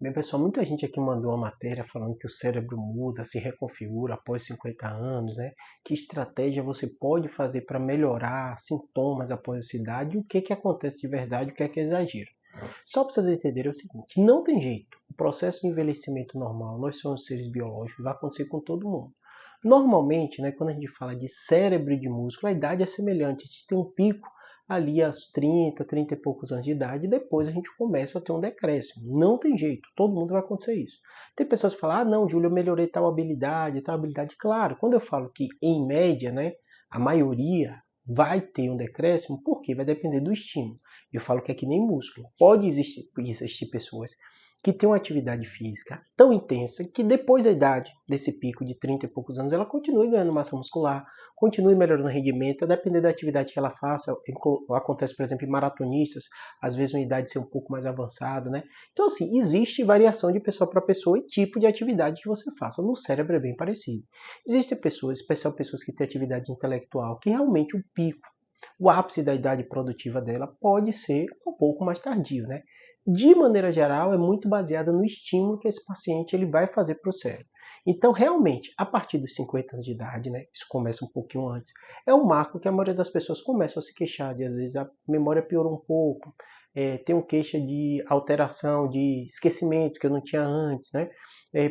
Bem, pessoal, muita gente aqui mandou uma matéria falando que o cérebro muda, se reconfigura após 50 anos, né? Que estratégia você pode fazer para melhorar sintomas após essa idade e o que acontece de verdade, o que é exagero. Só para vocês entenderem é o seguinte, não tem jeito. O processo de envelhecimento normal, nós somos seres biológicos, vai acontecer com todo mundo. Normalmente, né, quando a gente fala de cérebro e de músculo, a idade é semelhante. A gente tem um pico ali aos 30, 30 e poucos anos de idade, e depois a gente começa a ter um decréscimo. Não tem jeito, todo mundo vai acontecer isso. Tem pessoas que falam, ah não, Júlio, eu melhorei tal habilidade, tal habilidade. Claro, quando eu falo que em média, né, a maioria vai ter um decréscimo, porque vai depender do estímulo. Eu falo que é que nem músculo. Pode existir pessoas que têm uma atividade física tão intensa que depois da idade desse pico de 30 e poucos anos, ela continue ganhando massa muscular, continue melhorando o rendimento, a depender da atividade que ela faça. Acontece, por exemplo, em maratonistas, às vezes uma idade ser um pouco mais avançada, né? Então, assim, existe variação de pessoa para pessoa e tipo de atividade que você faça. No cérebro é bem parecido. Existem pessoas, especialmente pessoas que têm atividade intelectual, que realmente o pico, o ápice da idade produtiva dela pode ser um pouco mais tardio, né? De maneira geral, é muito baseada no estímulo que esse paciente ele vai fazer para o cérebro. Então, realmente, a partir dos 50 anos de idade, né, isso começa um pouquinho antes, é um marco que a maioria das pessoas começam a se queixar de, às vezes, a memória piorou um pouco, tem um queixa de alteração, de esquecimento que eu não tinha antes, né?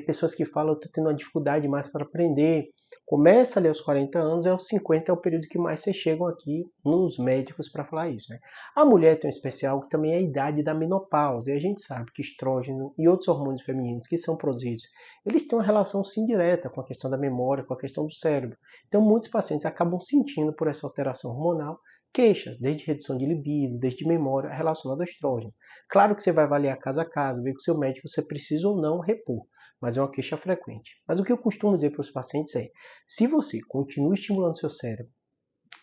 Pessoas que falam, eu estou tendo uma dificuldade mais para aprender. Começa ali aos 40 anos, aos 50 é o período que mais vocês chegam aqui nos médicos para falar isso, né? A mulher tem um especial que também é a idade da menopausa, e a gente sabe que estrógeno e outros hormônios femininos que são produzidos, eles têm uma relação sim direta com a questão da memória, com a questão do cérebro. Então muitos pacientes acabam sentindo por essa alteração hormonal queixas, desde redução de libido, desde memória relacionada ao estrógeno. Claro que você vai avaliar caso a caso, ver com o seu médico se você precisa ou não repor, mas é uma queixa frequente. Mas o que eu costumo dizer para os pacientes é, se você continua estimulando seu cérebro,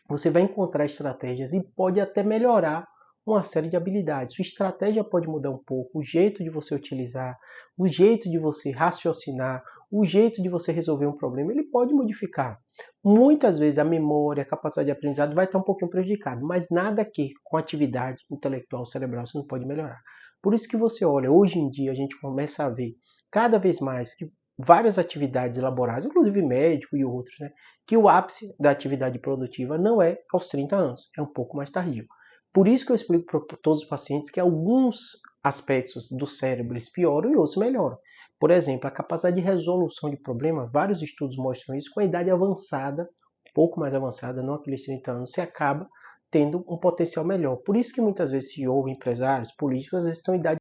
você vai encontrar estratégias e pode até melhorar uma série de habilidades. Sua estratégia pode mudar um pouco, o jeito de você utilizar, o jeito de você raciocinar, o jeito de você resolver um problema, ele pode modificar. Muitas vezes a memória, a capacidade de aprendizado vai estar um pouquinho prejudicado, mas nada que com atividade intelectual cerebral você não pode melhorar. Por isso que você olha, hoje em dia a gente começa a ver cada vez mais que várias atividades elaboradas, inclusive médico e outros, né, que o ápice da atividade produtiva não é aos 30 anos, é um pouco mais tardio. Por isso que eu explico para todos os pacientes que alguns aspectos do cérebro eles pioram e outros melhoram. Por exemplo, a capacidade de resolução de problemas, vários estudos mostram isso, com a idade avançada, um pouco mais avançada, não aqueles 30 anos, você acaba tendo um potencial melhor. Por isso que muitas vezes CEO, empresários, políticos, às vezes estão em idade